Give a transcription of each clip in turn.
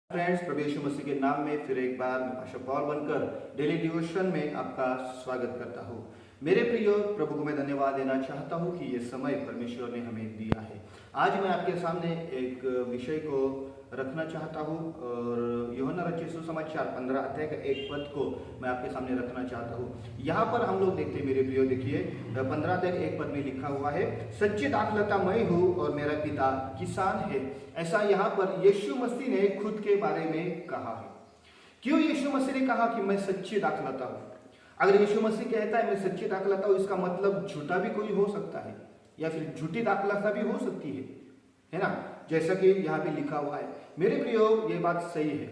Friends, प्रभु यीशु मसीह के नाम में फिर एक बार मैं पास्टर पॉल बनकर डेली डिवोशन में आपका स्वागत करता हूँ। मेरे प्रिय प्रभु को मैं धन्यवाद देना चाहता हूँ कि ये समय परमेश्वर ने हमें दिया है। आज मैं आपके सामने एक विषय को रखना चाहता हूँ और यूहन्ना रचित सुसमाचार 15 अध्याय का एक पद को मैं आपके सामने रखना चाहता हूँ। यहाँ पर हम लोग देखते हैं मेरे प्रियो, देखिए 15 अध्याय एक पद में लिखा हुआ है, सच्ची दाखलता मैं हूँ और मेरा पिता किसान है। ऐसा यहाँ पर यीशु मसीह ने खुद के बारे में कहा है। क्यों यीशु मसीह ने कहा कि मैं सच्ची दाखलता हूँ? अगर यीशु मसीह कहता है मैं सच्ची दाखलता हूँ, इसका मतलब झूठा भी कोई हो सकता है या फिर झूठी दाखलता भी हो सकती है ना, जैसा कि यहाँ पे लिखा हुआ है। मेरे प्रियो, ये बात सही है।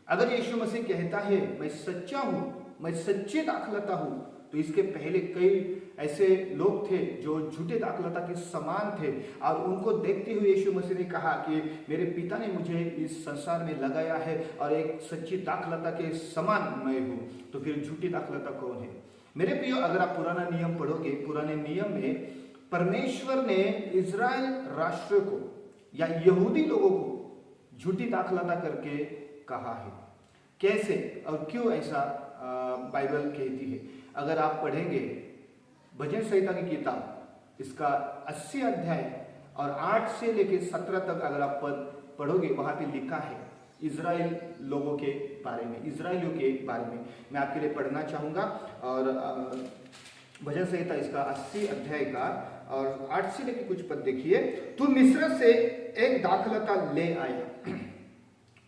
अगर यीशु मसीह कहता है मैं सच्चा हूँ, मैं सच्ची दाखलता हूँ, तो इसके पहले कई ऐसे लोग थे जो झूठे दाखलता के समान थे और उनको देखते हुए यीशु मसीह ने कहा कि मेरे पिता ने मुझे इस संसार में लगाया है और एक सच्ची दाखलता के समान मैं हूँ। तो फिर झूठी दाखलता कौन है? मेरे प्रियो, अगर आप पुराना नियम पढ़ोगे, पुराने नियम में परमेश्वर ने इजराइल राष्ट्र को या यहूदी लोगों को झूठी दाखलता करके कहा है। कैसे और क्यों ऐसा बाइबल कहती है? अगर आप पढ़ेंगे भजन संहिता की किताब, इसका 80 अध्याय और 8 से लेकर 17 तक अगर आप पद पढ़ोगे, वहां पे लिखा है इजराइल लोगों के बारे में, इजराइलियों के बारे में। मैं आपके लिए पढ़ना चाहूंगा और भजन संहिता इसका 80 अध्याय का और 8 से लेकर कुछ पद देखिए। तू मिस्र से एक दाखलता ले आया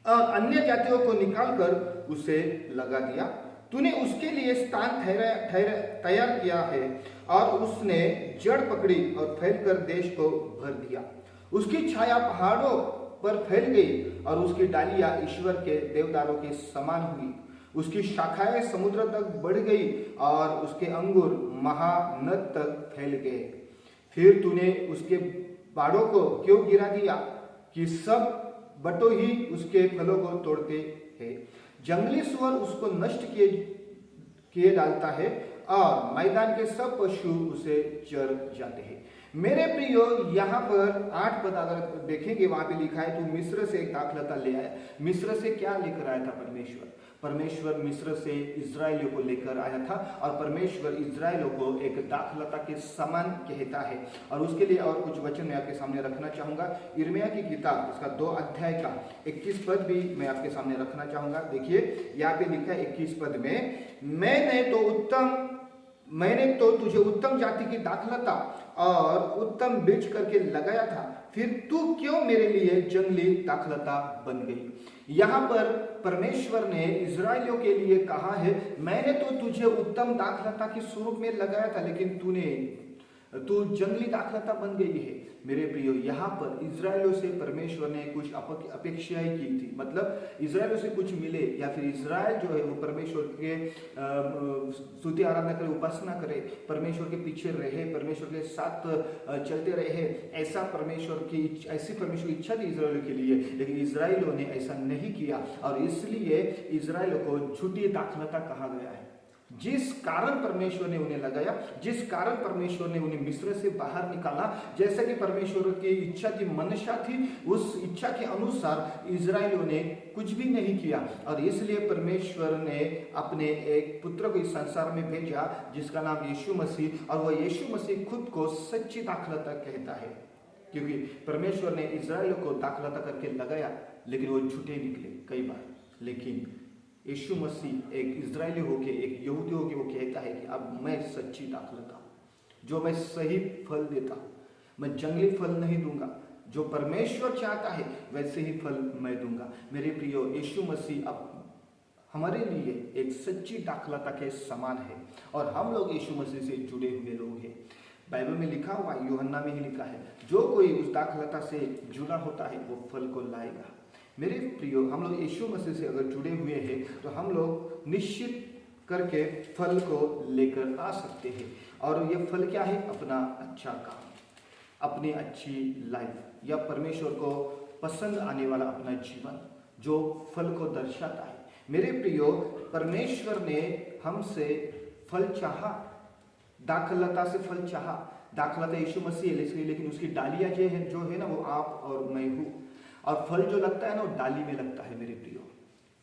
और अन्य जातियों को निकालकर उसे लगा दिया। तूने उसके लिए स्थान तैयार किया है और उसने जड़ पकड़ी और फैलकर देश को भर दिया। उसकी छाया पहाड़ों पर फैल गई और उसकी डालियां ईश्वर के देवदारों के समान हुई। उसकी शाखाएं समुद्र तक बढ़ गई और उसके अंगूर महानद तक फैल गए। फिर तूने उसके बाड़ों को क्यों गिरा दिया कि सब बटों ही उसके फलों को तोड़ते हैं। जंगली सुअर उसको नष्ट किए डालता है और मैदान के सब पशु उसे चर जाते हैं। मेरे प्रियो, यहाँ पर 8 पद अगर देखेंगे, वहां पे लिखा है तू मिस्र से एक दाखलता ले आया। मिस्र से क्या लेकर आया था परमेश्वर? परमेश्वर मिस्र से इजराइलियों को लेकर आया था और परमेश्वर इजराइलियों को एक दाखलता के समान कहता है। और उसके लिए और कुछ वचन मैं आपके सामने रखना चाहूंगा। यिर्मयाह की किताब, इसका 2 अध्याय का 21 पद भी मैं आपके सामने रखना चाहूंगा। देखिए, यहाँ पे लिखा है 21 पद में, मैंने तो तुझे उत्तम जाति की दाखलता और उत्तम बीज करके लगाया था, फिर तू क्यों मेरे लिए जंगली दाखलता बन गई? यहाँ पर परमेश्वर ने इजराइलियों के लिए कहा है, मैंने तो तुझे उत्तम दाखलता के स्वरूप में लगाया था, लेकिन तू जंगली दाखलता बन गई है। मेरे प्रियो, यहाँ पर इजराइलियों से परमेश्वर ने कुछ अपेक्षाएं की थी, मतलब इजराइलियों से कुछ मिले या फिर इजराइल जो है वो परमेश्वर के स्तुति आराधना करे, उपासना करे, परमेश्वर के पीछे रहे, परमेश्वर के साथ चलते रहे। ऐसी परमेश्वर की इच्छा थी इजराइलियों के लिए, लेकिन इजराइलियों ने ऐसा नहीं किया और इसलिए इजराइलियों को झूठी दाखलता कहा गया है। जिस कारण परमेश्वर ने उन्हें लगाया, जिस कारण परमेश्वर ने उन्हें मिस्र से बाहर निकाला, जैसा कि परमेश्वर की इच्छा थी, मनशा थी, उस इच्छा के अनुसार इजराइलियों ने कुछ भी नहीं किया और इसलिए परमेश्वर ने अपने एक पुत्र को इस संसार में भेजा जिसका नाम यीशु मसीह, और वह यीशु मसीह खुद को सच्ची दाखलता कहता है। क्योंकि परमेश्वर ने इजराइलियों को दाखलता करके लगाया, लेकिन वो झूठे निकले कई बार। लेकिन यीशु मसीह एक इजरायली होके, एक यहूदी होके वो कहता है कि अब मैं सच्ची दाखलता हूँ, जो मैं सही फल देता हूँ, मैं जंगली फल नहीं दूंगा। जो परमेश्वर चाहता है वैसे ही फल मैं दूंगा। मेरे प्रियो, यीशु मसीह अब हमारे लिए एक सच्ची दाखलता के समान है और हम लोग यीशु मसीह से जुड़े हुए लोग हैं। बाइबल में लिखा हुआ, यूहन्ना में ही लिखा है, जो कोई उस दाखलता से जुड़ा होता है वो फल को लाएगा। मेरे प्रियो, हम लोग यीशु मसीह से अगर जुड़े हुए हैं तो हम लोग निश्चित करके फल को लेकर आ सकते हैं। और ये फल क्या है? अपना अच्छा काम, अपनी अच्छी लाइफ या परमेश्वर को पसंद आने वाला अपना जीवन, जो फल को दर्शाता है। मेरे प्रियो, परमेश्वर ने हमसे फल चाहा, दाखलता से फल चाहा। दाखलता यीशु मसीह है, लेकिन उसकी डालियां जो है ना, वो आप और मैं हूँ। और फल जो लगता है ना वो डाली में लगता है मेरे प्रियो।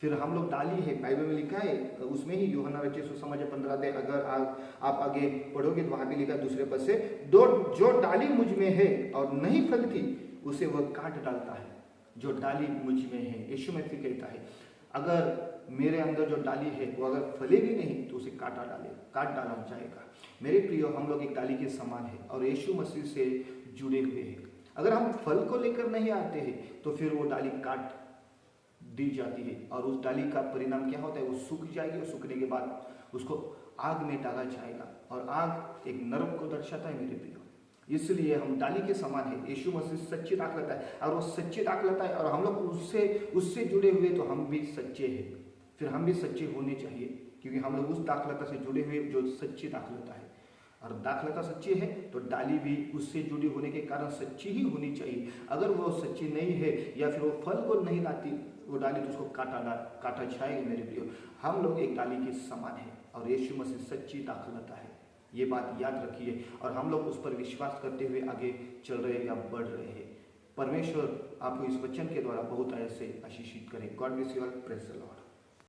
फिर हम लोग डाली है, बाइबल में लिखा है, उसमें ही यूहन्ना रचित सुसमाचार 15 अध्याय अगर आप आगे पढ़ोगे तो वहां भी लिखा दूसरे पद से, दो जो डाली मुझ में है और नहीं फलती उसे वह काट डालता है। जो डाली मुझ में है, यीशु मसीह कहता है, अगर मेरे अंदर जो डाली है वो अगर फले भी नहीं तो उसे काट डाला जाएगा। मेरे प्रियो, हम लोग एक डाली के समान है और यीशु मसीह से जुड़े हुए हैं। अगर हम फल को लेकर नहीं आते हैं तो फिर वो डाली काट दी जाती है और उस डाली का परिणाम क्या होता है, वो सूख जाएगी और सूखने के बाद उसको आग में डाला जाएगा और आग एक नरक को दर्शाता है मेरे प्रियो। इसलिए हम डाली के समान है। यीशु मसीह सच्ची दाख लेता है और वो सच्ची दाख लेता है और हम लोग उससे जुड़े हुए तो हम भी सच्चे हैं। फिर हम भी सच्चे होने चाहिए क्योंकि हम लोग उस दाखलता से जुड़े हुए जो सच्ची दाखलता है और दाखलता सच्ची है तो डाली भी उससे जुड़ी होने के कारण सच्ची ही होनी चाहिए। अगर वो सच्ची नहीं है या फिर वो फल को नहीं लाती वो डाली तो उसको काटा जाएगा मेरे प्रियो। हम लोग एक डाली के समान है और यीशु मसीह सच्ची दाखलता है, ये बात याद रखिए और हम लोग उस पर विश्वास करते हुए आगे चल रहे या बढ़ रहे हैं। परमेश्वर आपको इस वचन के द्वारा बहुत ऐसे आशीषित करे। God bless you all, praise the Lord.